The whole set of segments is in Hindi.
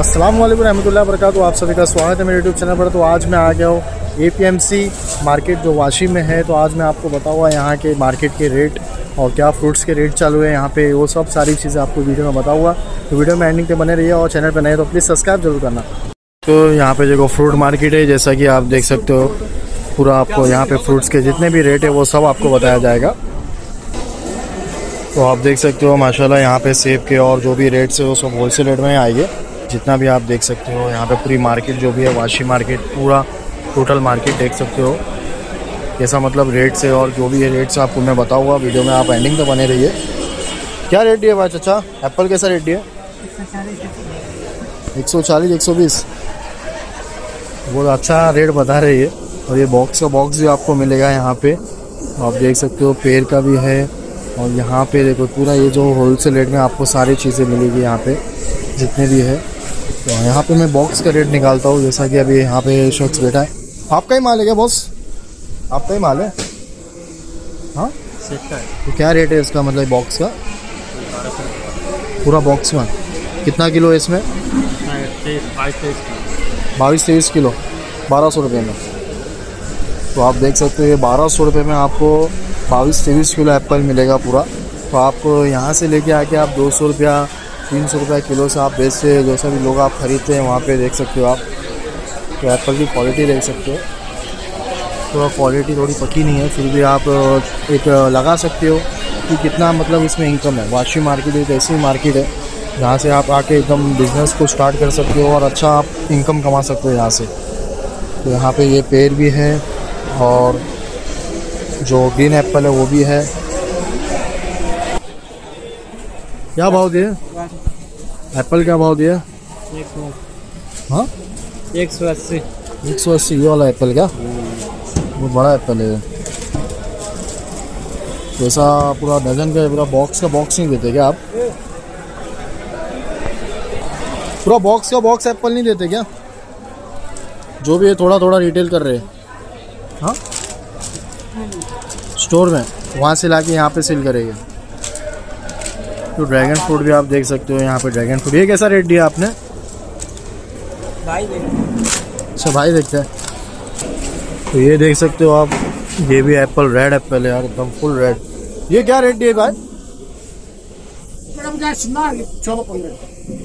अस्सलाम वालेकुम रहमतुल्लाहि व बरकातुहू। आप सभी का स्वागत है मेरे यूट्यूब चैनल पर। तो आज मैं आ गया हूँ APMC मार्केट जो वाशी में है। तो आज मैं आपको बताऊँगा यहाँ के मार्केट के रेट और क्या फ्रूट्स के रेट चालू है यहाँ पे, वो सब सारी चीज़ें आपको वीडियो में बताऊँगा। तो वीडियो में एंडिंग पे बने रहिए और चैनल पर नए तो प्लीज़ सब्सक्राइब जरूर करना। तो यहाँ पे देखो फ्रूट मार्केट है, जैसा कि आप देख सकते हो। पूरा आपको यहाँ पे फ्रूट्स के जितने भी रेट है वो सब आपको बताया जाएगा। तो आप देख सकते हो माशाल्लाह यहाँ पे सेब के और जो भी रेट्स है वो सब होलसेल रेट में आएंगे। जितना भी आप देख सकते हो यहाँ पे पूरी मार्केट जो भी है वाशी मार्केट पूरा टोटल मार्केट देख सकते हो कैसा मतलब रेट से, और जो भी है रेट्स आपको मैं बताऊँगा वीडियो में, आप एंडिंग तक बने रहिए। क्या रेट दिए भाई चाचा? एप्पल कैसा रेट दिए? 140 120 बहुत अच्छा रेट बता रही है। और ये बॉक्स का बॉक्स भी आपको मिलेगा यहाँ पे, आप देख सकते हो। पेड़ का भी है और यहाँ पे देखो पूरा ये जो होलसेल रेट में आपको सारी चीज़ें मिलेगी यहाँ पे जितने भी है। तो यहाँ पे मैं बॉक्स का रेट निकालता हूँ, जैसा कि अभी यहाँ पे शख्स बैठा है। आपका ही माल है क्या बॉस? आपका ही माल है? हाँ तो क्या रेट है इसका, मतलब बॉक्स का पूरा बॉक्स में कितना किलो है इसमें? 22-23 किलो 1200 रुपये में। तो आप देख सकते हो ये 1200 रुपये में आपको 22-23 किलो एप्पल मिलेगा पूरा। तो आपको यहाँ से लेके आके आप 200 रुपया 300 रुपये किलो से आप बेचते, जो सभी लोग आप ख़रीदते हैं वहाँ पे देख सकते हो आप। तो एप्पल की क्वालिटी देख सकते हो, तो क्वालिटी थोड़ी पकी नहीं है, फिर भी आप एक लगा सकते हो कि कितना मतलब इसमें इनकम है। वाशी मार्केट एक ऐसी मार्केट है जहाँ से आप आके एकदम बिज़नेस को स्टार्ट कर सकते हो और अच्छा आप इनकम कमा सकते हो यहाँ से। तो यहाँ पे ये पेड़ भी है और जो ग्रीन एप्पल है वो भी है। क्या भाव दिए एप्पल? क्या भाव दिया? 100। हाँ 180 ये वाला एप्पल क्या? बहुत बड़ा एप्पल है। तो ऐसा पूरा डजन का पूरा बॉक्स का बॉक्स नहीं देते क्या आप? पूरा बॉक्स का बॉक्स एप्पल नहीं देते क्या? जो भी है थोड़ा थोड़ा रिटेल कर रहे हैं। हाँ स्टोर में वहाँ से लाके यहाँ पे सेल करेंगे। तो ड्रैगन फ्रूट भी आप देख सकते हो यहाँ पे। ड्रैगन फ्रूट ये कैसा रेट दिया आपने? अच्छा भाई देखते हैं। तो ये देख सकते हो आप, ये भी एप्पल रेड एप्पल है यार, एकदम फुल रेड। ये क्या रेट दिए भाई?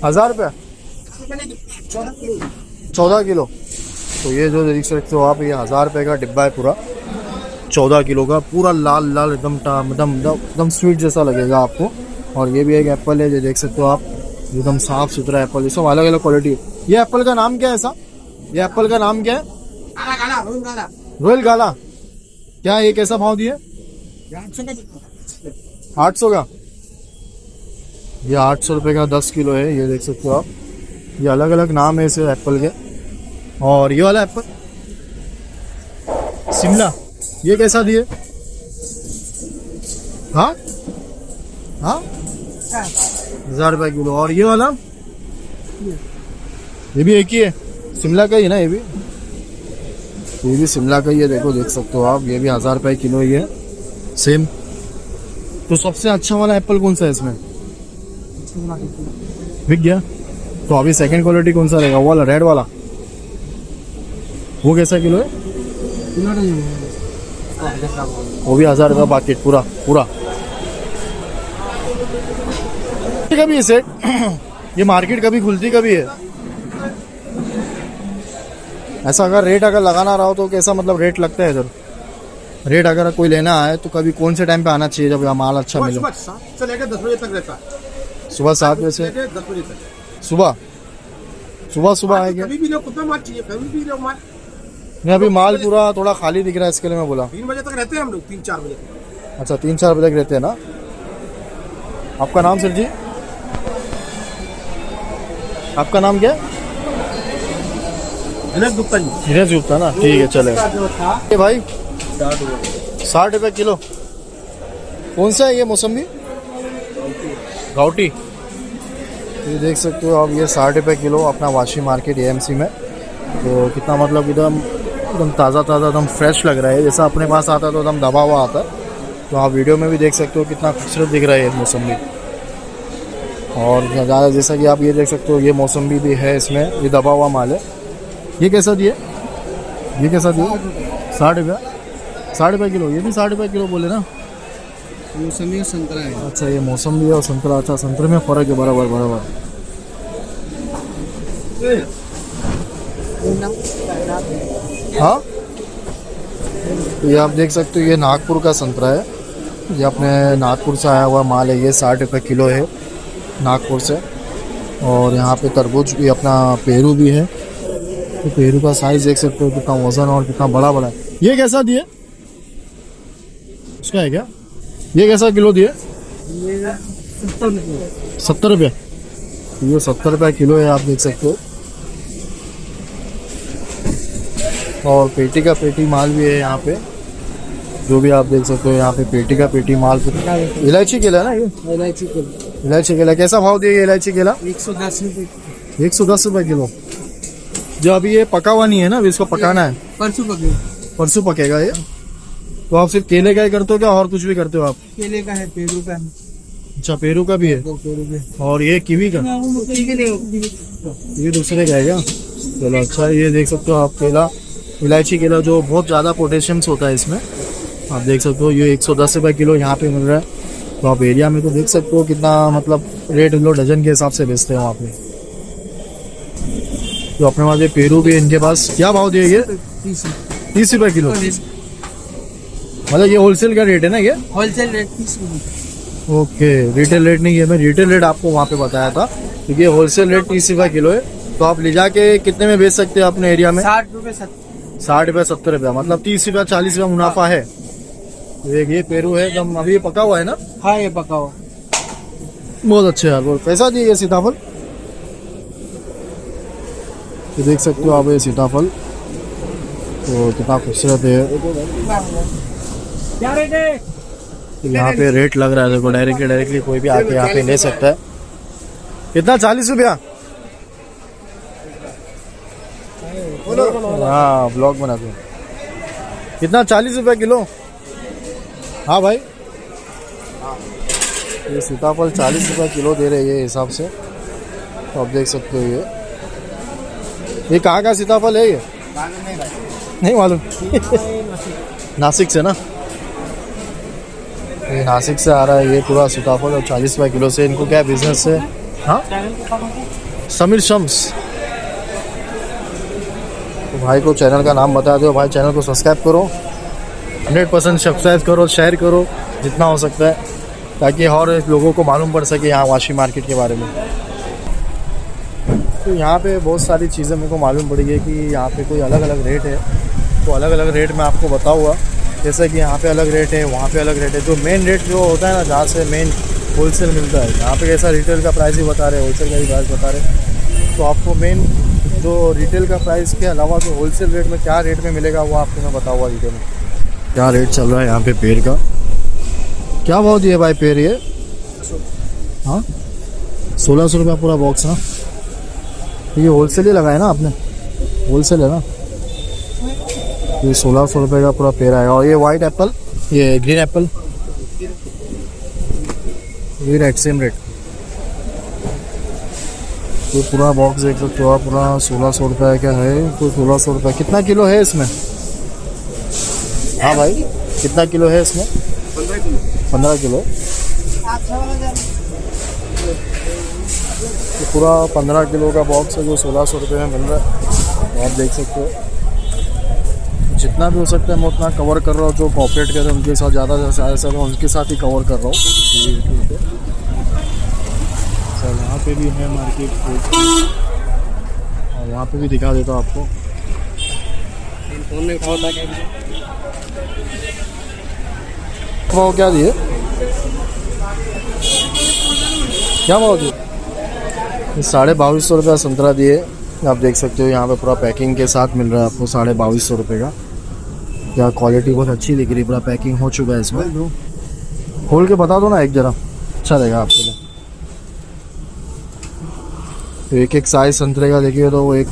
1000 रुपया 14 किलो। तो ये जो देख सकते हो आप, ये 1000 रुपये का डिब्बा है पूरा 14 किलो का, पूरा लाल लाल एकदम स्वीट जैसा लगेगा आपको। और ये भी एक एप्पल है जो देख सकते हो आप, एकदम साफ सुथरा एप्पल। ये सब अलग अलग क्वालिटी है। ये एप्पल का नाम क्या है ऐसा? ये एप्पल का नाम क्या है? रोयल गाला। क्या ये कैसा भाव दिए? 800 का। ये 800 रुपये का 10 किलो है, ये देख सकते हो आप। ये अलग अलग नाम है इसे एप्पल के। और ये वाला एप्पल शिमला, ये कैसा दिए? हाँ 1000 रुपये किलो। और ये वाला, ये भी एक ही है, शिमला का ही ना? ये भी शिमला का ही है, देखो देख सकते हो आप। ये भी 1000 रुपये किलो ही है सेम। तो सबसे अच्छा वाला एप्पल कौन सा है इसमें? बिक गया। तो अभी सेकंड क्वालिटी कौन सा रहेगा? वो वाला रेड वाला, वो कैसा किलो है? वो भी 1000 रुपये पैकेट पूरा। कभी सेट ये मार्केट कभी खुलती कभी है ऐसा? अगर रेट अगर लगाना रहा हो तो कैसा मतलब रेट लगता है इधर? रेट अगर कोई लेना है तो कभी कौन से टाइम पे आना चाहिए जब माल अच्छा मिले? सुबह 7 से लेकर 10 बजे तक रहता है। सुबह 7 बजे से 10 बजे तक। सुबह आएंगे। कभी भी लो, कितना माल चाहिए कभी भी लो माल। नहीं अभी माल पूरा थोड़ा खाली दिख रहा है, इसके लिए मैं बोला। 3 बजे तक रहते हैं हम लोग, 3-4 बजे तक। अच्छा 3-4 बजे तक रहते हैं ना। आपका नाम सर जी? आपका नाम क्या है? दिनेश गुप्ता जी। दिनेश गुप्ता ना, ठीक है चलेगा। ये भाई 60 रुपये किलो। कौन सा है ये मौसमी? गाउटी। ये देख सकते हो आप, ये 60 रुपये किलो अपना वाशी मार्केट AMC में। तो कितना मतलब एकदम ताज़ा एकदम फ्रेश लग रहा है, जैसा अपने पास आता तो एकदम दबा हुआ आता। तो आप वीडियो में भी देख सकते हो कितना खूबसूरत दिख रहा है ये मौसमी। और ज़्यादा जैसा कि आप ये देख सकते हो, ये मौसम्बी भी है इसमें, ये दबा हुआ माल है। ये कैसा दिए? ये कैसा दिए? 60 रुपया, 60 रुपये किलो। ये भी 60 रुपये किलो बोले ना? मौसमी संतरा है। अच्छा, ये मौसम्बी और संतरा। अच्छा, संतरे में फ़र्क है, बराबर बराबर। हाँ, ये आप देख सकते हो, ये नागपुर का संतरा है। ये अपने नागपुर से आया हुआ माल है। ये 60 रुपये किलो है नागपुर से। और यहाँ पे तरबूज भी, अपना पेरू भी है। तो पेरू का साइज़ देख सकते हो, कितना वज़न और कितना बड़ा बड़ा है। ये कैसा दिए? इसका है क्या? ये कैसा किलो दिए? 70 रुपये। ये 70 रुपये किलो है, आप देख सकते हो। और पेटी का पेटी माल भी है यहाँ पे, जो भी आप देख सकते हो। यहाँ पे पेटी का पेटी माल। इलायची केला है ना ये? इलायची केला कैसा भाव दिए? ये इलायची केला 110 रुपये। 110 रुपये किलो। जो अभी ये पका हुआ नहीं है ना, अभी इसको पकाना है। परसों पकेगा ये। तो आप सिर्फ केले का ही करते हो क्या, और कुछ भी करते हो आप? केले का है, पेरू का है। अच्छा, पेरू का भी है। और ये कीवी का? ये दूसरे का है क्या? चलो अच्छा, ये देख सकते हो आप केला, इलायची केला, जो बहुत ज़्यादा पोटेशियम्स होता है इसमें। आप देख सकते हो, ये 110 रुपये किलो यहाँ पे मिल रहा है। तो आप एरिया में तो देख सकते हो कितना मतलब रेट लोग डजन के हिसाब से बेचते हैं वहाँ पे। तो अपने पास ये पेरू भी है इनके पास। क्या भाव दिए ये? 30 रुपये किलो। मतलब ये होलसेल का रेट है ना? ये होलसेल रेट 30 रुपये। ओके, रिटेल रेट नहीं है। मैं रिटेल रेट आपको वहाँ पे बताया था, क्योंकि ये होलसेल रेट 30 रुपये किलो है। तो आप ले जाके कितने में बेच सकते हैं अपने एरिया में? 60 रुपये 70 रुपये, मतलब 30 रुपया 40 रुपया मुनाफा है। ये पेरू है एकदम, अभी ये पका हुआ है ना? हाँ, ये पका हुआ। बहुत अच्छे यार। बहुत पैसा दिए ये सीताफल। तो देख सकते हो आप ये सीताफल, तो कितना खूबसूरत है। क्या रेट है? तो यहाँ पे रेट लग रहा है, देखो डायरेक्टली कोई भी आके यहाँ पे ले सकता है। कितना? 40 रुपया। हाँ, ब्लॉग बना दो। कितना? 40 रुपये किलो। हाँ भाई, ये सीताफल 40 रुपये किलो दे रहे हैं ये हिसाब से। तो आप देख सकते हो, ये कहाँ का सीताफल है? ये नहीं मालूम। नासिक से ना? ये नासिक से आ रहा है ये पूरा सीताफल, और 40 रुपये किलो से। इनको क्या बिजनेस है? हाँ, समीर शम्स। तो भाई को चैनल का नाम बता दो। भाई चैनल को सब्सक्राइब करो, 100% सब्सक्राइब करो, शेयर करो जितना हो सकता है, ताकि और लोगों को मालूम पड़ सके यहाँ वाशी मार्केट के बारे में। तो यहाँ पे बहुत सारी चीज़ें मेरे को मालूम पड़ी है कि यहाँ पे कोई अलग अलग रेट है। तो अलग अलग रेट मैं आपको बताऊँगा, जैसे कि यहाँ पे अलग रेट है, वहाँ पे अलग रेट है। जो मेन रेट जो होता है ना, जहाँ से मेन होलसेल मिलता है, यहाँ पे कैसा रिटेल का प्राइस ही बता रहे, होलसेल का ही प्राइस बता रहे। तो आपको मेन जो रिटेल का प्राइस के अलावा जो होलसेल रेट में क्या रेट में मिलेगा, वो आपको मैं बताऊँगा वीडियो में। क्या रेट चल रहा है यहाँ पे पेड़ का? क्या भाव दिए भाई पेड़ ये? हाँ, 1600 रुपया पूरा बॉक्स ना? ये होलसेल ही लगाया ना आपने? होलसेल है ना? ये 1600 रुपये का पूरा पेड़ आएगा। और ये वाइट एप्पल, ये ग्रीन एप्पल, ये रेट सेम रेट। तो पूरा बॉक्स देख सकते हो आप, पूरा 1600 रुपये का है। तो 1600 रुपये कितना किलो है इसमें? हाँ भाई, कितना किलो है इसमें? 15 किलो। तो पूरा 15 किलो का बॉक्स है जो 1600 रुपये में मिल रहा है। तो आप देख सकते हो, जितना भी हो सकता है मैं उतना कवर कर रहा हूँ। जो कॉपरेट कर रहे हैं उनके साथ ज़्यादा से ज़्यादा उनके साथ ही कवर कर रहा हूँ यूट्यूब पे। सर यहाँ पे भी है मार्केट, और वहाँ पे भी दिखा देता हूँ आपको। भाव क्या दिए? क्या भाव दिए? 2250 रुपया संतरा दिए। आप देख सकते हो यहाँ पे पूरा पैकिंग के साथ मिल रहा है आपको 2250 रुपये का। क्या क्वालिटी बहुत अच्छी दिख रही है, पूरा पैकिंग हो चुका है इसमें। खोल के बता दो ना एक जरा, अच्छा रहेगा आपके लिए। तो एक एक साइज संतरे का देखिए, तो वो एक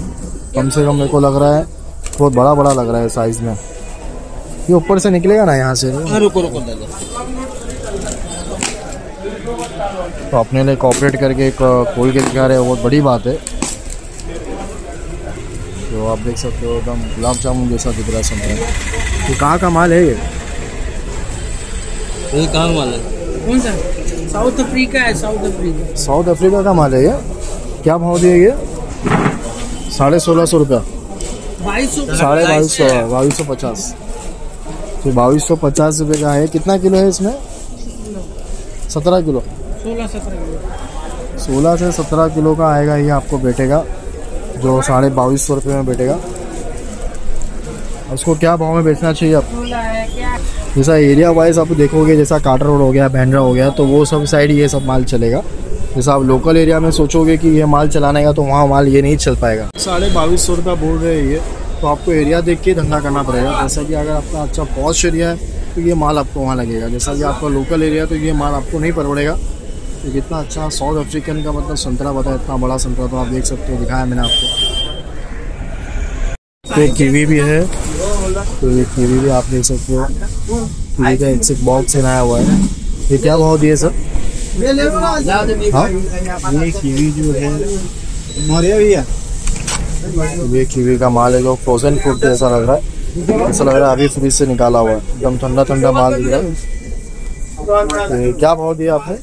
कम से कम मेरे को लग रहा है बहुत बड़ा बड़ा लग रहा है साइज में। ये ऊपर से निकलेगा ना यहाँ से? रुको रुको दादा, तो अपने लिए कॉपरेट करके एक खोल के दिखा रहे हैं, बहुत बड़ी बात है। तो आप देख सकते हो एकदम गुलाब जामुन जैसा दिख रहा है संतरा। तो कहाँ का माल है ये? कहाँ माल है? कौन सा? साउथ अफ्रीका है, साउथ अफ्रीका। साउथ अफ्रीका का माल है ये। क्या भाव दिए ये? 1650 रुपया। 2250। तो 2250 रुपये का है। कितना किलो है इसमें? 17 किलो। 16 से 17 किलो का आएगा ये आपको बैठेगा, जो 2250 रुपये में बैठेगा। उसको क्या भाव में बेचना चाहिए आप? जैसा एरिया वाइज आप देखोगे, जैसा काटर रोड हो गया, बैंड्रा हो गया, तो वो सब साइड ये सब माल चलेगा। जैसा आप लोकल एरिया में सोचोगे कि ये माल चलाने का, तो वहाँ माल ये नहीं चल पाएगा। 2250 रुपया बोल रहे हैं ये, तो आपको एरिया देख के धंधा करना पड़ेगा। जैसा कि अगर आपका अच्छा पॉश एरिया है तो ये माल आपको वहाँ लगेगा। जैसा कि आपका लोकल एरिया तो ये माल आपको नहीं पड़ेगा। तो कितना अच्छा साउथ अफ्रीकन का मतलब संतरा बताया, इतना बड़ा संतरा, तो आप देख सकते हो, दिखाया मैंने आपको। तो एक कीवी भी है, तो ये कीवी भी आप देख सकते हो। कीवी का एक बॉक्स आया हुआ है। ये क्या भाव दिए सर? हाँ, ये कीवी जो है ये कीवी का माल है, जो फ्रोजन फ्रूट जैसा लग रहा है। ऐसा लग रहा है अभी फ्रीज से निकाला हुआ है, एकदम ठंडा ठंडा माल दिख रहा है। तो क्या भाव दिया आपने?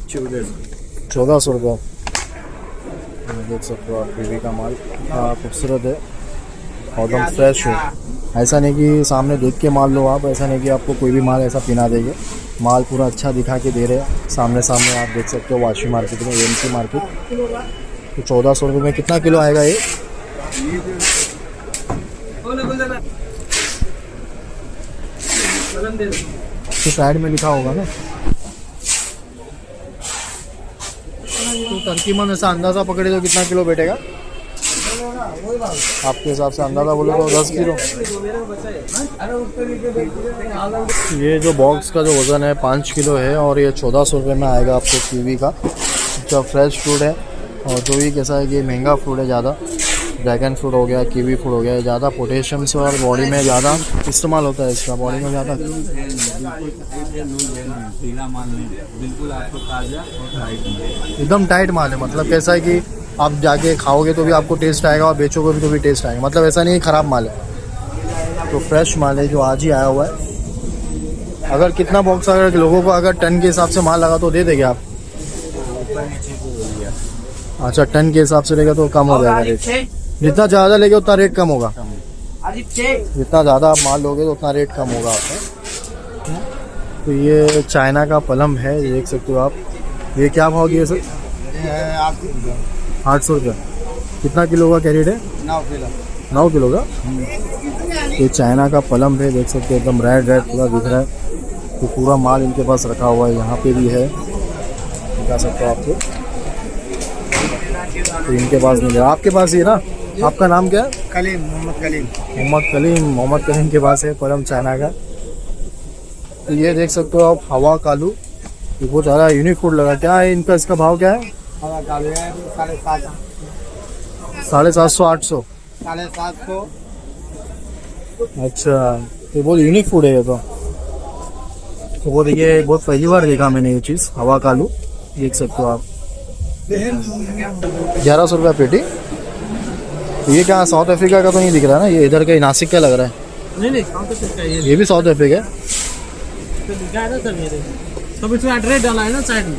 1400 रुपया। देख सकते हो आप कीवी का माल खूबसूरत है और एकदम फ्रेश है। ऐसा नहीं कि सामने देख के माल लो आप, ऐसा नहीं कि आपको कोई भी माल ऐसा पिना देंगे। माल पूरा अच्छा दिखा के दे रहे हैं। सामने सामने आप देख सकते हो वाशी मार्केट में, एमसी मार्केट। तो 1400 रुपये में कितना किलो आएगा ये? तो साइड में लिखा होगा ना, तो तर्कीबन ऐसा अंदाज़ा पकड़े तो कितना किलो बैठेगा आपके हिसाब से? अंदाज़ा बोले तो 10 किलो। ये जो बॉक्स का जो वज़न है 5 किलो है, और ये 1400 रुपये में आएगा आपको कीवी का। जो फ्रेश फ्रूट है, और जो भी कैसा है कि महंगा फ्रूट है ज़्यादा। ड्रैगन फ्रूट हो गया, कीवी फ्रूट हो गया, ज़्यादा पोटेशियम से और बॉडी में ज़्यादा इस्तेमाल होता है इसका, बॉडी में ज़्यादा। एकदम टाइट माल है, मतलब कैसा है कि आप जाके खाओगे तो भी आपको टेस्ट आएगा, और बेचोगे भी तो भी टेस्ट आएगा। मतलब ऐसा नहीं ख़राब माल है, तो फ्रेश माल है जो आज ही आया हुआ है। अगर कितना बॉक्स, अगर लोगों को अगर टन के हिसाब से माल लगा तो दे देंगे आप? अच्छा, टन के हिसाब से लेगा तो कम हो जाएगा रेट। जितना ज़्यादा लेगे उतना रेट कम होगा। जितना ज़्यादा आप माल लोगे तो उतना रेट कम होगा आपका। तो ये चाइना का पलम है, देख सकते हो आप। ये क्या भाव दिए सर? 800 रुपया। कितना किलो का कैरेट है? 9 किलो का। ये चाइना का पलम है, देख सकते हो, एकदम रेड रेड पूरा दिख रहा है। तो पूरा माल इनके पास रखा हुआ है, यहाँ पे भी है, दिखा सकते हो आपको। तो इनके पास मिलेगा, आपके पास ही ना? आपका नाम क्या है? कलीम, मोहम्मद कलीम। मोहम्मद कलीम के पास है पलम चाइना का। तो ये देख सकते हो आप, हवा कालू, ये बहुत ज़्यादा यूनिक फूड लगा। क्या है इनका, इसका भाव क्या है? 750, 800। अच्छा, ये बहुत यूनिक फूड है ये तो। वो देखिए, बहुत पहली बार देखा मैंने ये चीज़, हवा कालू, देख सकते हो आप। 1100 रुपया पेटी। ये क्या साउथ अफ्रीका का तो नहीं दिख रहा ना? ये इधर का ही नासिक का लग रहा है। नहीं, साउथ अफ्रीका। ये भी साउथ अफ्रीका है। तो इसमें एड्रेस डाला है ना साइड में।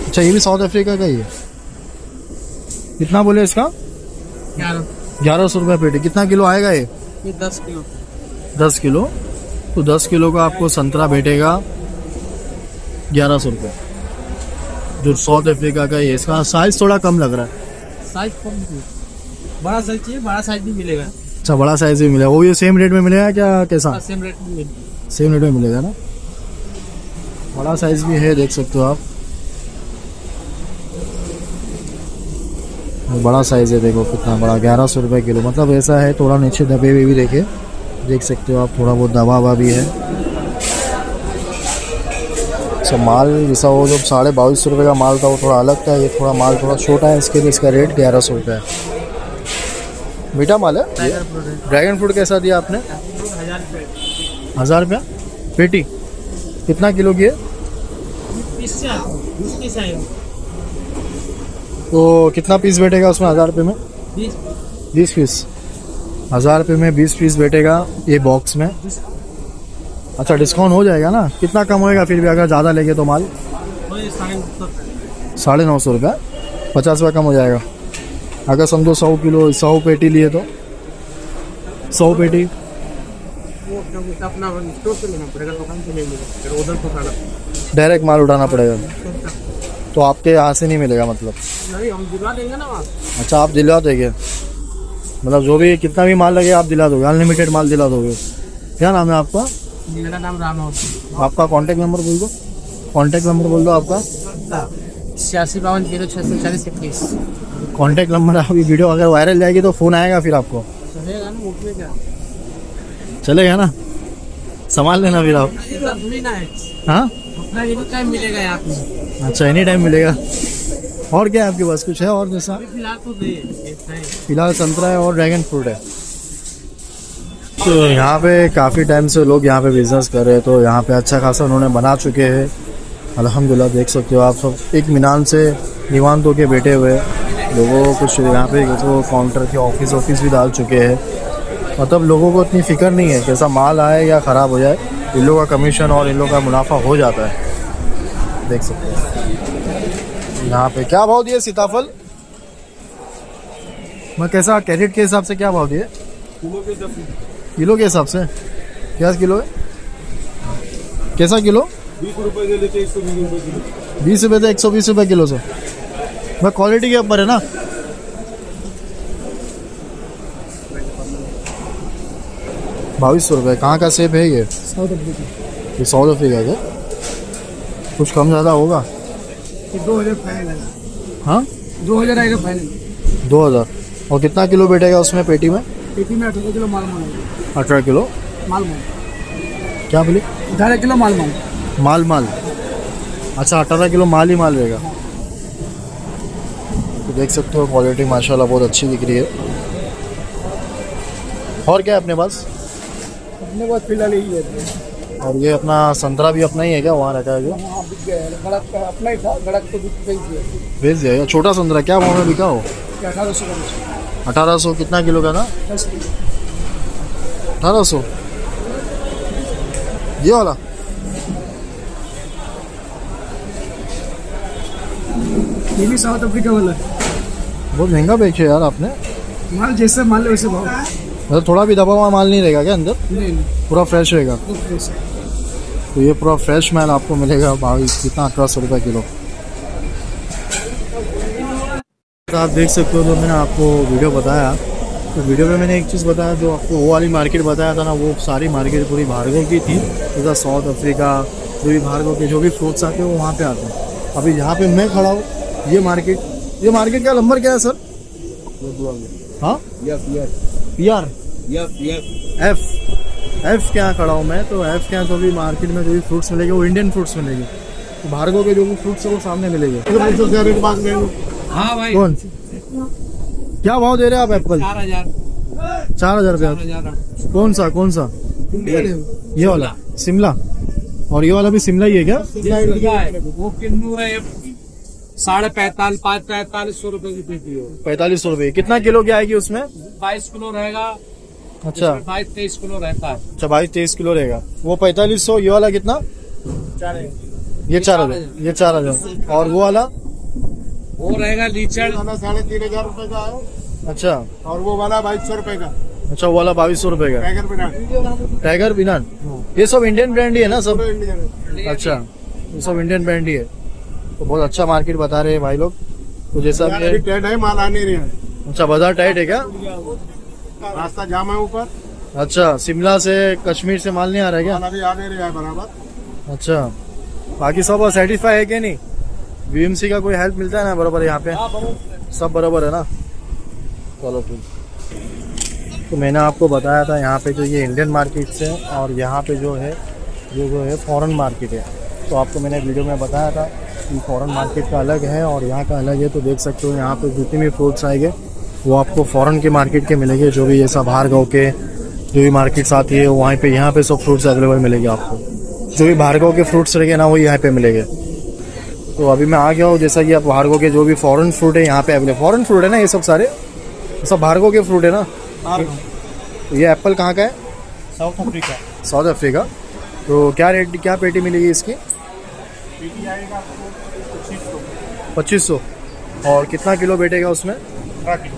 अच्छा, ये भी साउथ अफ्रीका का ही है। कितना बोले इसका? 1100 रुपया पेटी। कितना किलो आएगा ये? 10 किलो। 10 किलो। तो 10 किलो का आपको संतरा बैठेगा 1100 रुपये, जो साउथ अफ्रीका का है। इसका साइज थोड़ा कम लग रहा है। साइज कम, बड़ा साइज चाहिए, बड़ा साइज भी मिलेगा। अच्छा, बड़ा साइज भी मिलेगा। वो ये सेम रेट में मिलेगा क्या, कैसा? सेम रेट में मिलेगा। सेम रेट में मिलेगा ना? बड़ा साइज भी है, देख सकते हो आप। बड़ा साइज है, देखो कितना बड़ा, 1100 रुपये किलो। मतलब ऐसा है, थोड़ा नीचे दबे हुए भी देखे, देख सकते हो आप, थोड़ा बहुत दबा हुआ भी है। सब माल जैसा वो जो 2250 रुपये का माल था वो थोड़ा अलग था, ये थोड़ा माल थोड़ा छोटा है, इसके लिए इसका रेट 1100 रुपये है। मीठा माल है। ड्रैगन फ्रूट कैसा दिया आपने? 1000 रुपये। 1000 रुपया पेटी। कितना किलो की है? पीस से आते हैं, 20 पीस आएगा। तो कितना पीस बैठेगा उसमें 1000 रुपये में? 20 20 पीस। 1000 रुपये में 20 पीस बैठेगा ये बॉक्स में। अच्छा, डिस्काउंट हो जाएगा ना? कितना कम होएगा फिर भी अगर ज़्यादा लेंगे तो माल? 950 रुपये, 50 रुपये कम हो जाएगा। अगर समझो 100 किलो 100 पेटी लिए तो 100 पेटी अपना स्टोर से लेना पड़ेगा, दुकान से नहीं मिलेगा, फिर उधर को खाना डायरेक्ट माल उठाना पड़ेगा। तो आपके यहाँ से नहीं मिलेगा मतलब? नहीं, हम दिलवा देंगे ना वहाँ। अच्छा, आप दिलवा देंगे? मतलब जो भी कितना भी माल लगे आप दिला दोगे, अनलिमिटेड माल दिला दोगे। क्या नाम है आपका? मेरा नाम राम है। आपका कॉन्टैक्ट नंबर बोल दो। कॉन्टैक्ट नंबर बोल दो आपका। 8652064021। Contact number. अभी वीडियो अगर वायरल जाएगी तो फ़ोन आएगा फिर आपको? चलेगा ना, मुफ्त में क्या चलेगा ना? संभाल लेना फिर आप। थोड़ी ना है, हाँ, अपना एनी टाइम मिलेगा यहाँ पे। अच्छा, एनी टाइम मिलेगा। और क्या है आपके पास? कुछ है और जैसा? फिलहाल तो नहीं, फिलहाल संतरा है और ड्रैगन फ्रूट है। तो यहाँ पे काफ़ी टाइम से लोग यहाँ पे बिजनेस कर रहे हैं, तो यहाँ पे अच्छा खासा उन्होंने बना चुके हैं अल्हम्दुलिल्लाह। देख सकते हो आप सब एक मिनान से निवान तो के बैठे हुए लोगों को कुछ यहाँ पे वो काउंटर के ऑफिस भी डाल चुके हैं। मतलब लोगों को इतनी फिक्र नहीं है कैसा माल आए या ख़राब हो जाए, इन लोगों का कमीशन और इन लोगों का मुनाफा हो जाता है। देख सकते हैं यहाँ पे क्या भाव दिए सीताफल? मैं कैसा कैरेट के हिसाब से क्या भाव दिए? किलो के हिसाब से? क्या किलो है? कैसा किलो? 20 रुपये के लेके 120 रुपये किलो। 20 रुपये से 120 रुपये किलो से। मैं क्वालिटी के ऊपर है ना। 2200 रुपये। कहाँ का सेब है ये? South Africa. ये साउथ अफ्रीका का? कुछ कम ज़्यादा होगा? 2000 फाइनल। हाँ, 2000 आएगा फाइनल। 2000। और कितना किलो बैठेगा उसमें पेटी में? पेटी में 18 किलो माल 18 किलो माल क्या बोले? 18 किलो माल माल। अच्छा, 18 किलो माल ही माल रहेगा। तो देख सकते हो क्वालिटी माशाल्लाह बहुत अच्छी दिख रही है। और क्या है अपने पास? अपने पास फिलहाल यही है। और ये अपना संतरा भी अपना ही है क्या? वहाँ रखा है जो? हाँ, बिक गया है। गड़क का अपना ही था, गड़क तो बेच दिया। भेज दिया। छोटा संतरा क्या भाव में बिका हो? 1800 का। 1800। कितना किलो का था? 10 किलो। 1800। ये वाला ये भी साउथ अफ्रीका वाला है। बहुत महंगा बेचे यार आपने। माल जैसे माल है वैसे भाव। मतलब थोड़ा भी दबा हुआ माल नहीं रहेगा क्या अंदर? नहीं, पूरा फ्रेश रहेगा। तो फ्रेश है। तो ये पूरा फ्रेश माल आपको मिलेगा 22 कितना 1800 रुपये किलो। तो आप देख सकते हो, तो मैंने आपको वीडियो बताया, तो वीडियो में मैंने एक चीज़ बताया, जो आपको वो वाली मार्केट बताया था ना, वो सारी मार्केट पूरी भार्गव की थी। जैसा साउथ अफ्रीका जो भी भार्गव के जो भी फ्रूट्स आते हैं वो वहाँ पे आते हैं। अभी जहाँ पे मैं खड़ा हूँ ये मार्केट का नंबर क्या है सर? हाँ, एफ के यहाँ खड़ा हूँ मैं। तो एफ के यहाँ जो भी मार्केट में जो भी फ्रूट्स मिलेंगे वो इंडियन फ्रूट्स मिलेंगे। तो भार्गव के जो भी फ्रूट्स है वो सामने मिलेंगे। हाँ भाई। कौन क्या भाव दे रहे हैं आप एप्पल? 4000 रुपया। कौन सा ये वाला शिमला? और ये वाला भी शिमला ही है क्या? वो किन्नू है 4500 रुपए की पेटी है। 4500 रुपये। कितना किलो की आएगी उसमें? 22 किलो रहेगा। अच्छा, 22-23 किलो रहता है। अच्छा 22-23 किलो रहेगा। वो 4500। ये वाला कितना? ये 4000। और वो वाला? वो रहेगा लीचड़ 3500 रुपए का है। अच्छा, और वो वाला 2200 रुपए का। अच्छा वो वाला 2200 रुपये का। टाइगर बिनान। ये सब इंडियन ब्रांड ही है ना सब? अच्छा, ये सब इंडियन ब्रांड ही है। तो बहुत अच्छा मार्केट बता रहे हैं भाई लोग। तो जैसा अभी टाइट है, माल आ नहीं रहा है। अच्छा, बाजार टाइट है क्या? रास्ता जाम है ऊपर। अच्छा, शिमला से कश्मीर से माल नहीं आ रहा है क्या? माल अभी आ नहीं रहा है बराबर। अच्छा, बाकी सब सेटिस्फाई है क्या? नहीं, बीएमसी का कोई हेल्प मिलता है ना बराबर यहाँ पे? सब बराबर है ना? चलो ठीक। तो मैंने आपको बताया था यहाँ पे जो ये इंडियन मार्केट है और यहाँ पे जो है जो है फॉरेन मार्केट है। तो आपको मैंने वीडियो में बताया था कि फॉरेन मार्केट का अलग है और यहाँ का अलग है। तो देख सकते हो यहाँ पे जितने भी फ्रूट्स आएंगे वो आपको फॉरेन के मार्केट के मिलेंगे। जो भी ऐसा बाहर गाँव के जो भी मार्केट्स आती है वहाँ पे यहाँ पे सब फ्रूट्स अवेलेबल मिलेंगे आपको। जो भी बाहर गाँव के फ्रूट्स रहेंगे ना वो यहाँ पे मिलेंगे। तो अभी मैं आ गया हूँ, जैसा कि आप भार्गो के जो भी फॉरेन फ्रूट है यहाँ पे अवेलेबल, फॉरेन फ्रूट है ना ये सब सारे, ये सब भार्गो के फ्रूट है ना। तो ये एप्पल कहाँ का है? South Africa. South Africa. तो क्या रेट, क्या पेटी मिलेगी इसकी? पेटी आएगा आपको 2500। और कितना किलो बैठेगा उसमें? 18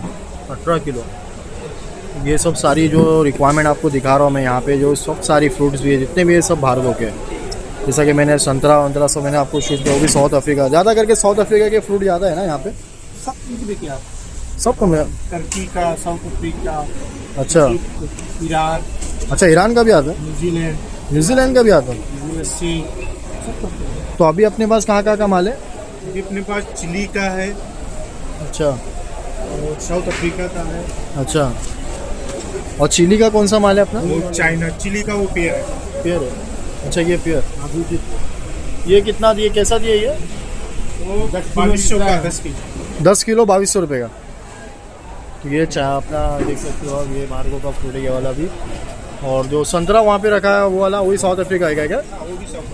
18 किलो। किलो। ये सब सारी जो रिक्वायरमेंट आपको दिखा रहा हूँ मैं यहाँ पे, जो सब सारी फ्रूट्स भी है जितने भी है सब भार्गो के हैं। जैसा कि मैंने संतरा वंतरा सब मैंने आपको शूट किया, वो भी साउथ अफ्रीका, ज़्यादा करके साउथ अफ्रीका के फ्रूट ज़्यादा है ना यहाँ पे। सब कुछ देखिए आप, सबको मैं, टर्की का, साउथ अफ्रीका, अच्छा ईरान, अच्छा, ईरान का भी आता है, न्यूजीलैंड, न्यूजीलैंड का भी आता है। यूएसए। तो अभी अपने पास कहाँ कहाँ का माल है? ये अपने पास चिली का है अच्छा और साउथ अफ्रीका का है अच्छा। और चिली का कौन सा माल है अपना? वो चाइना। चिली का वो पेयर है। पेयर है। अच्छा ये पेयर, ये कितना दिए, कैसा दिए ये? वो 2200 का 10 किलो। 10 किलो 2200 रुपये का। तो ये चाय अपना देख सकते हो आप, ये भार्गो का फ्रूट है ये वाला भी। और जो संतरा वहाँ पे रखा है वो वाला, वही साउथ अफ्रीका है क्या? वो भी साउथ,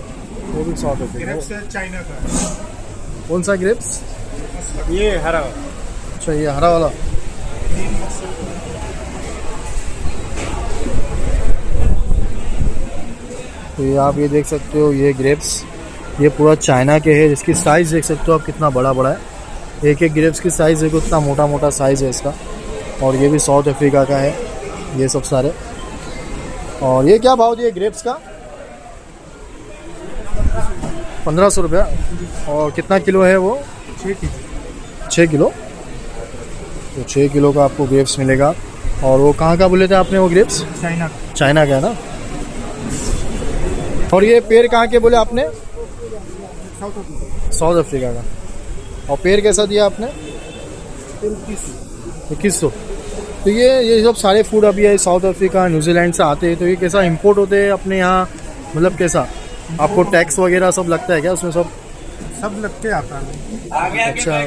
वो भी साउथ अफ्रीका। ग्रेप्स है चाइना का। कौन सा ग्रेप्स? ये हरा। अच्छा ये हरा वाला। तो ये आप ये देख सकते हो, ये ग्रेप्स ये पूरा चाइना के है, जिसकी साइज़ देख सकते हो आप कितना बड़ा बड़ा है। एक एक ग्रेप्स की साइज़ देखो, इतना मोटा मोटा साइज़ है इसका। और ये भी साउथ अफ्रीका का है ये सब सारे। और ये क्या भाव दिए ग्रेप्स का? 1500 रुपया। और कितना किलो है वो? 6 किलो। तो 6 किलो का आपको ग्रेप्स मिलेगा। और वो कहाँ का बोले थे आपने वो ग्रेप्स? चाइना। चाइना का है ना। और ये पेड़ कहाँ के बोले आपने? साउथ अफ्रीका का। और पेड़ कैसा दिया आपने? 2100। तो ये सब सारे फूड अभी है साउथ अफ्रीका न्यूजीलैंड से आते हैं। तो ये कैसा इंपोर्ट होते हैं अपने यहाँ, मतलब कैसा आपको टैक्स वगैरह सब लगता है क्या उसमें? सब लगते आता है। अच्छा,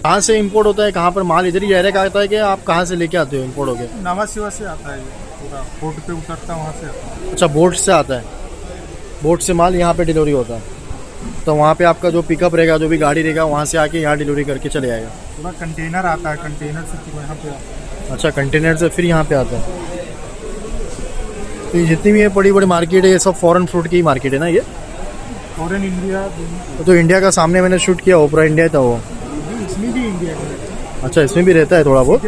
कहाँ से इंपोर्ट होता है? कहाँ पर माल इधर ही डायरेक्ट आता है कि आप कहाँ से लेके आते हो इंपोर्ट होके? नवा सिवा से आता है, पूरा बोट पे उतरता है वहाँ से आता है। अच्छा बोट से आता है, बोट से माल यहाँ पे डिलीवरी होता है। तो वहाँ पे आपका जो पिकअप रहेगा, जो भी गाड़ी रहेगा, वहाँ से आके यहाँ डिलीवरी करके चले जाएगा। पूरा कंटेनर आता है, कंटेनर से फिर यहाँ पे आता है। अच्छा कंटेनर से फिर यहाँ पे आता है। तो ये जितनी भी ये बड़ी बड़ी मार्केट है, ये सब फॉरेन फ्रूट की मार्केट है ना ये? Foreign India. तो इंडिया का सामने मैंने शूट किया, ओपरा इंडिया था वो। इसमें भी इंडिया का। अच्छा इसमें भी रहता है थोड़ा बहुत।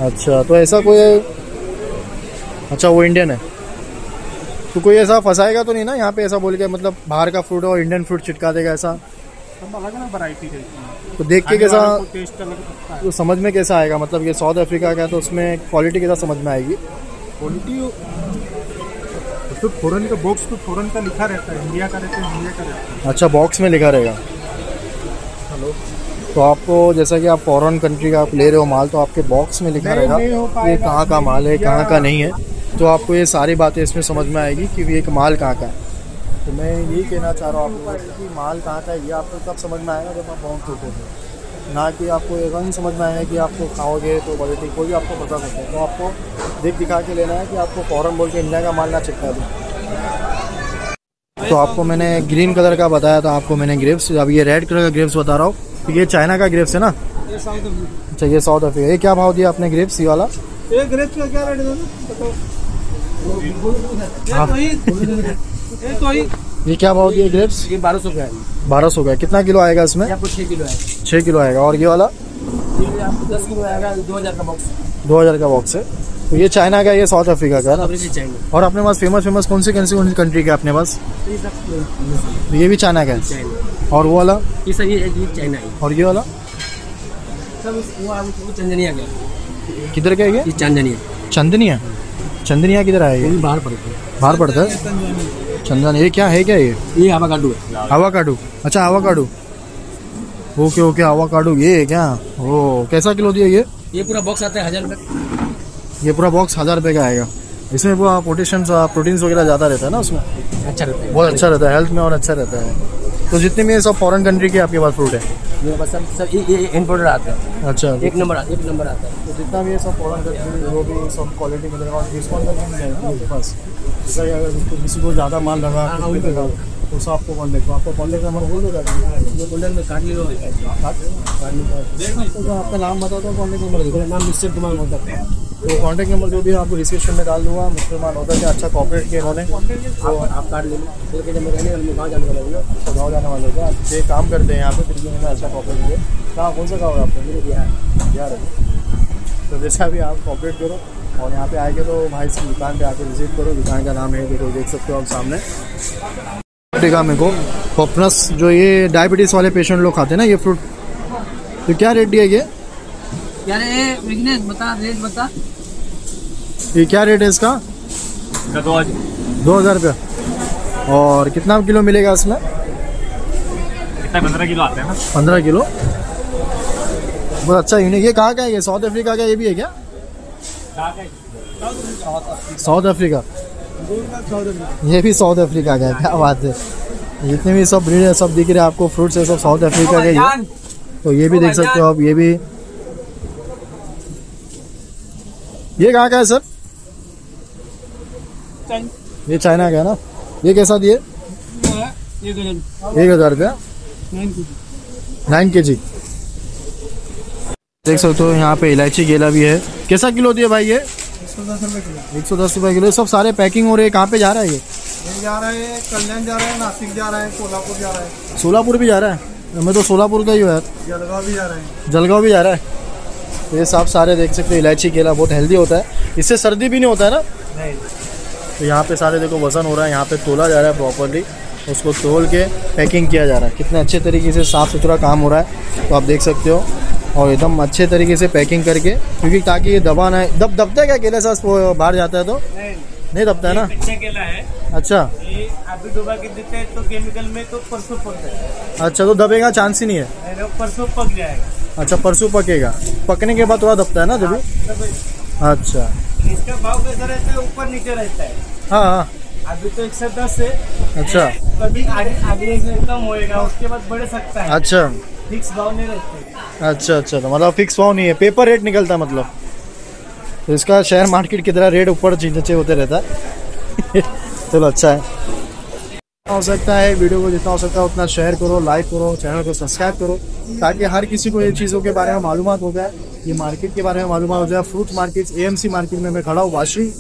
अच्छा तो ऐसा कोई, अच्छा वो इंडियन है। तो कोई ऐसा फंसाएगा तो नहीं ना यहाँ पे, ऐसा बोल के मतलब बाहर का फ्रूट और इंडियन फ्रूट चिटका देगा ऐसा? सब अलग अलग वैरायटी रहती है। तो देख के कैसा टेस्ट अलग लगता है। तो समझ में कैसा आएगा, मतलब ये साउथ अफ्रीका का है तो उसमें क्वालिटी कैसा समझ में आएगी? क्वालिटी तो फॉरेन का बॉक्स तो फॉरेन का लिखा रहता है, इंडिया का रहता है इंडिया का रहता है। अच्छा बॉक्स में लिखा रहेगा। हेलो, तो आपको जैसा कि आप फॉरेन कंट्री का आप ले रहे हो माल, तो आपके बॉक्स में लिखा रहेगा ये कहाँ का माल है, कहाँ का नहीं है। तो आपको ये सारी बातें इसमें समझ में आएगी कि ये एक माल कहाँ का है। तो मैं यही कहना चाह रहा हूँ आपको कि माल कहाँ का है ये आपको तब समझ में आएगा जब आप बहुत छोटे हो, ना कि आपको ये नहीं समझ में आएगा कि आपको खाओगे तो क्वालिटी कोई भी आपको पता सकता है। तो आपको देख दिखा के लेना है कि आपको फॉरेन बोल के इंडिया का माल ना चिपका दे। तो आपको मैंने ग्रीन कलर का बताया था, आपको मैंने ग्रेप्स, अब ये रेड कलर का ग्रेप्स बता रहा हूँ। तो ये चाइना का ग्रेप्स है ना? अच्छा ये साउथ अफ्रीका। ये क्या भाव दिया आपने ग्रेप्स ये वाला? ये ग्रेप्स का क्या रेट है बताओ? ये क्या भाव दिए ग्रेप्स? ये 1200 का है। 1200 का। कितना किलो आएगा इसमें? आपको 6 किलो है। 6 किलो आएगा। और ये वाला? ये आपको 10 किलो आएगा, 2000 का बॉक्स। 2000 का बॉक्स है। तो ये चाइना का, ये साउथ अफ्रीका का है ना? चाइना। और अपने पास फेमस कौन सी कंट्री का अपने पास? तो ये भी चाइना का है। और वो वाला? ये सर ये चाइना है। और ये वाला? सब वो चंदनिया का। किधर का है ये? चांदनिया। चंदनिया? चंदनिया किधर आया ये? बाहर पड़ता है। बाहर पड़ता है चंदन। ये क्या है, क्या ये? आवाकाडो है। आवाकाडो। अच्छा आवाकाडो। ओके ओके आवाकाडो ये है क्या? ओ कैसा किलो दिया ये? ये पूरा बॉक्स आता है 1000 रुपये। ये पूरा बॉक्स 1000 रुपये का आएगा। इसमें वो प्रोटीन्स वगैरह ज़्यादा रहता है ना उसमें? अच्छा रहता है, बहुत अच्छा रहता है हेल्थ में और अच्छा रहता है। तो जितने भी सब फॉरेन कंट्री के आपके पास फ्रूट है? ये बस सब ये इंपोर्टेड आता है। अच्छा एक नंबर आता है। तो जितना भी है सब फॉरेन कंट्री वो भी सब क्वालिटी मिलेगा और डिस्काउंट करके मिल जाएगा आपके पास। जैसा कि अगर किसी को ज़्यादा माल लगा उस आपको कॉन्टेक्ट, तो आपको कॉन्टेक्ट नंबर बोल दो क्या? जो गोल्डन में काट ली लो तो आपका नाम बता दो, कॉन्टेक्ट नंबर दे। नाम मिस्टर कुमार मोहता है। तो कॉन्टेक्ट नंबर जो भी है आपको डिस्क्रिप्शन में डाल दूंगा। मुसलमान होता है अच्छा कॉपरेट किया इन्होंने। तो आप काट ले लो, बोल के जब मैं रहने वाले गाँव जाने वाला हूँ, तो गाँव जाने वाले होगा ये काम करते हैं यहाँ पे, फिर भी उन्होंने अच्छा कॉपरेट किया। कहाँ कौन सा गाँव है आपका? बिहार है। तो जैसा भी आप कॉपरेट करो और यहाँ पे आएंगे तो भाई की दुकान पे आके विजिट करो। दुकान का नाम है देखो, देख सकते हो आप सामने। देखा मेरे को पॉपनस जो ये डायबिटीज़ वाले पेशेंट लोग खाते हैं ना ये फ्रूट, तो क्या रेट दिया ये? यार ये बिजनेस बता, रेट बता। ये क्या रेट है इसका? 2000 रुपया। और कितना किलो मिलेगा इसमें? 15 किलो आते हैं ना। 15 किलो, बहुत अच्छा यूनिक। ये कहाँ का है? ये साउथ अफ्रीका का ये भी है क्या? साउथ अफ्रीका, ये भी साउथ अफ्रीका का है, क्या बात है। जितने भी सब ब्रीड है सब दिख रहे हैं आपको, फ्रूट्स है सब साउथ अफ्रीका के ही। तो ये भी देख सकते हो आप, ये भी। ये कहाँ का है सर? ये चाइना का है ना। ये कैसा दिए? 1000 रुपया, 9 kg। देख सकते हो यहाँ पे इलायची केला भी है। कैसा किलो दिए भाई ये? 110 रुपये किलो। सब सारे पैकिंग हो रहे हैं। कहाँ पे जा रहा है ये? जा रहा है कल्याण, जा रहा है नासिक, जा रहा है सोलापुर, जा रहा है सोलापुर भी जा रहा है। मैं तो सोलापुर का ही हूँ यार। जलगांव भी जा रहा है। जलगांव भी जा रहा है। तो ये सब सारे देख सकते हो इलायची केला बहुत हेल्दी होता है, इससे सर्दी भी नहीं होता है ना। नहीं। तो यहाँ पे सारे देखो वजन हो रहा है, यहाँ पे तोला जा रहा है प्रॉपरली, उसको तोल के पैकिंग किया जा रहा है। कितने अच्छे तरीके से साफ़ सुथरा काम हो रहा है, तो आप देख सकते हो। और एकदम अच्छे तरीके से पैकिंग करके, क्योंकि ताकि ये दबा ना दबता है क्या केले से बाहर जाता है तो? नहीं दबता है ना। कच्चा केला है, अच्छा ये अभी डुबा के देते हैं तो केमिकल में तो परसों पक जाएगा। अच्छा, तो दबेगा चांस ही नहीं है। अरे परसों पक जाएगा। अच्छा, परसों पकेगा, पकने के बाद थोड़ा दबता है ना जब? अच्छा, इसका भाव कैसा रहता है? ऊपर नीचे रहता है। हाँ हाँ, अभी तो 110 है। अच्छा कभी आगे से कम होएगा, उसके बाद बढ़ सकता है। अच्छा फिक्स भाव नहीं रहते। अच्छा अच्छा, तो मतलब फिक्स भाव नहीं है, पेपर रेट निकलता है मतलब। तो इसका शेयर मार्केट की तरह रेट ऊपर नीचे होते रहता है। चलो अच्छा है। हो सकता है वीडियो को जितना हो सकता है उतना शेयर करो, लाइक करो, चैनल को सब्सक्राइब करो, ताकि हर किसी को ये चीज़ों के बारे में मालूमात हो जाए, ये मार्केट के बारे में मालूमात हो जाए। फ्रूट मार्केट AMC मार्केट में मैं खड़ा हूँ, वाशी,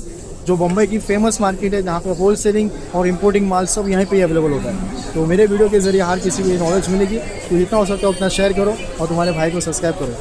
जो बम्बई की फेमस मार्केट है, जहाँ पे होल सेलिंग और इंपोर्टिंग माल सब यहीं पे अवेलेबल होता है। तो मेरे वीडियो के जरिए हर किसी को ये नॉलेज मिलेगी। तो जितना हो सकता है उतना शेयर करो और तुम्हारे भाई को सब्सक्राइब करो।